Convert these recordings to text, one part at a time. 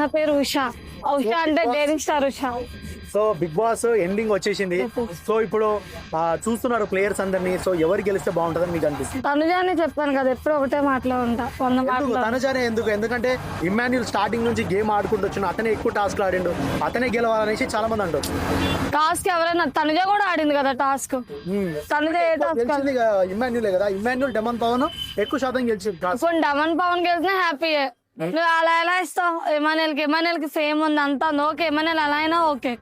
నా పేరు ఉషా. ఉషా అంటే daring star Usha. So Bigg Boss ending వచ్చేసింది. సో ఇప్పుడు చూస్తున్నారు ప్లేయర్స్ అందరినీ. సో ఎవరు గెలిస్తే బాగుంటుందని మీకు అనిపిస్తుంది? తనుజానే చెప్పాను కదా, ఎప్పుడు ఒకటే మాటలో ఉంటా, 100 మాటలు. తనుజానే ఎందుకంటే ఇమ్మాన్యుల్ స్టార్టింగ్ నుంచి గేమ్ ఆడుకుంటూ వచ్చిన అతనే ఎక్కువ టాస్క్ ఆడిండు, అతనే గెలవాలనేసి చాలా మంది అంటారు. టాస్క్ ఎవరైనా తనుజ కూడా ఆడింది కదా టాస్క్. తనుజ ఏ టాస్క్? ఇమ్మాన్యులే కదా. ఇమ్మాన్యుల్ డెమన్ పవన్ ఎక్కువ శాతం గెలిచింది. ఇప్పుడు డమన్ పవన్ గెలిచినా హ్యాపీయే. నువ్వు అలా ఎలా ఇస్తావు? ఎమాన్యుల్ కి ఫేమ్ ఉంది అంతా ఓకే, ఎమాన్యుల్ అలా అయినా ఓకే.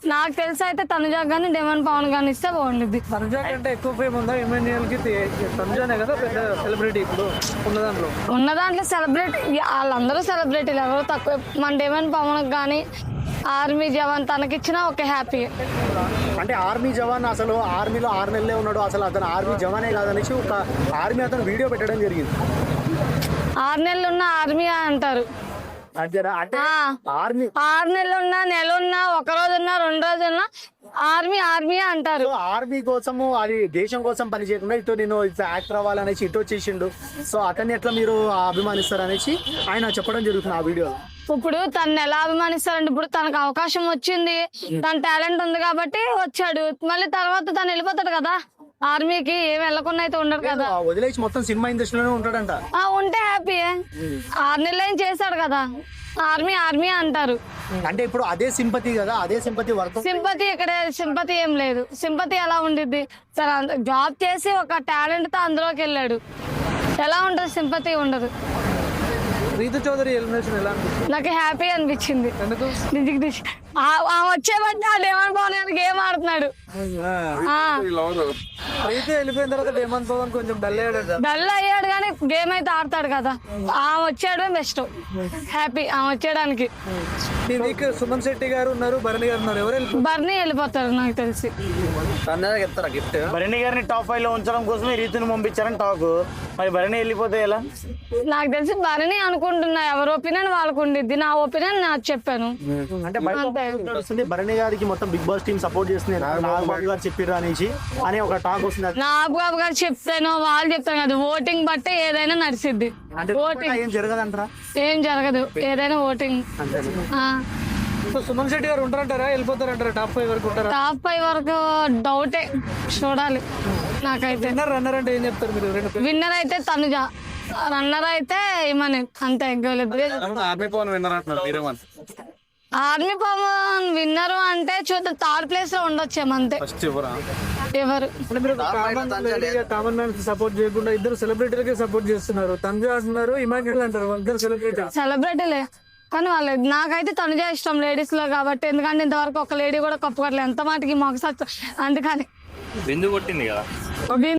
నాకు తెలిసి అయితే తనుజా గానీ డెమన్ పవన్ గానీ ఇస్తే బాగుంటుంది. తనుజా కంటే ఎక్కువ ఫేమ్ ఉందా ఎమాన్యుల్ కి? తనుజానే కదా పెద్ద సెలబ్రిటీ ఇప్పుడు ఉన్న దాంట్లో. సెలబ్రిటీ వాళ్ళందరూ సెలబ్రిటీలు, ఎవరు తక్కువ. మన డెమన్ పవన్ కానీ ఆర్మీ జవాన్ తనకిచ్చినా ఓకే, హ్యాపీ. అంటే ఆర్మీ జవాన్ అసలు ఆర్మీలో 6 నెలలే ఉన్నాడు, అసలు అతను ఆర్మీ జవానే కాదనేసి ఒక ఆర్మీ అతను వీడియో పెట్టడం జరిగింది. 6 నెలలు ఉన్న ఆర్మీ అంటారు. అంటే 6 నెలలు ఉన్నా, నెల ఉన్నా, 1 రోజు ఉన్నా, 2 రోజులు ఉన్నా ఆర్మీ అంటారు. ఆర్మీ కోసము, అది దేశం కోసం పని చేయకుండా ఇటు నేను యాక్టర్ అవ్వాలనేసి ఇటు వచ్చేసిండు. సో అతన్ని ఎట్లా మీరు అభిమానిస్తారు అనేసి ఆయన చెప్పడం జరుగుతుంది ఆ వీడియో. ఇప్పుడు తను ఎలా అభిమానిస్తారంటే, ఇప్పుడు తనకు అవకాశం వచ్చింది, తన టాలెంట్ ఉంది కాబట్టి వచ్చాడు. మళ్ళీ తర్వాత తను వెళ్ళిపోతాడు కదా ఆర్మీకి. ఏం వెళ్ళకుండా అయితే ఉండడు కదా, వదిలేసి మొత్తం సినిమా ఇండస్ట్రీలోనే ఉంటాడంట. ఉంటే హ్యాపీ. 6 నెలలు ఏం చేశాడు కదా, ఆర్మీ అంటారు. అంటే ఇప్పుడు అదే సింపతి కదా, అదే సింపతి వర్క్. సింపతి ఇక్కడ సింపతి ఏం లేదు. సింపతి ఎలా ఉండిద్ది? సరే, జాబ్ చేసి ఒక టాలెంట్ తో అందులోకి వెళ్ళాడు, ఎలా ఉంటది? సింపతి ఉండదు. రీతు చౌదరి ఎలిమినేషన్ ఎలా అనిపించింది? నాకు హ్యాపీ అనిపించింది. వచ్చేబట్టి ఆ డెమన్ పవన్ గేమ్ ఆడుతున్నాడు. రీతు వెళ్ళిపోయిన తర్వాత డెమన్ పవన్ కొంచెం డల్ అయ్యాడు కానీ గేమ్ అయితే ఆడతాడు కదా. వచ్చేయడం బెస్ట్, హ్యాపీ వచ్చేయడానికి. సుమన్ శెట్టి గారు ఉన్నారు, భరణి గారు ఉన్నారు, ఎవరు? భరణి వెళ్ళిపోతారు నాకు తెలిసి. భరణి గారిని టాప్ 5 లో ఉంచడం కోసమే రీతుని పంపించారని టాక్. మరి భరణి వెళ్ళిపోతే ఎలా? నాకు తెలిసి భరణి అనుకుంటున్నా. ఎవరి ఒపీనియన్ వాళ్ళకు ఉండిద్ది, నా ఒపీనియన్ నాకు చెప్పాను. అంటే భరణి గారికి మొత్తం బిగ్ బాస్ టీమ్ సపోర్ట్ చేస్తుంది, నాగబాబు గారు చెప్పారు అనేసి అని ఒక టాక్ వస్తుంది. నాగబాబు గారు చెప్తాను, వాళ్ళు చెప్తాను కదా, ఓటింగ్ బట్టే ఏదైనా నడిచిద్ది. ఏం జరగదంటారా? ఏం జరగదు, ఏదైనా ఓటింగ్. సుమన్ శెట్టి గారు ఉంటారంటారా, వెళ్ళిపోతారంటారా? టాప్ 5 వరకు ఉంటారా? టాప్ 5 వరకు డౌటే, చూడాలి. నాకైతే రన్నర్ అంటే ఏం చెప్తారు మీరు? విన్నర్ అయితే తనుజ, రన్నర్ అయితే ఏమని అంతే. ఆర్మీ పవన్ విన్నర్ అంటున్నారు. ఆర్మీ పవన్ విన్నర్ అంటే చూద్దాం, 3rd ప్లేస్ లో ఉండొచ్చేమో అంతే. ఎవరు కామన్ మ్యాన్ సపోర్ట్ చేయకుండా ఇద్దరు సెలబ్రిటీలకే సపోర్ట్ చేస్తున్నారు. తనుజ అంటున్నారు, ఇమాన్యుల్ అంటారు, ఇద్దరు సెలబ్రిటీలే. కానీ వాళ్ళు, నాకైతే తనుజ ఇష్టం లేడీస్ లో కాబట్టి. ఎందుకంటే ఇంతవరకు ఒక లేడీ కూడా కప్పుకోవట్లేదు, ఎంత మాటకి మాకు అందుకని బిందు కొట్టింది కదా.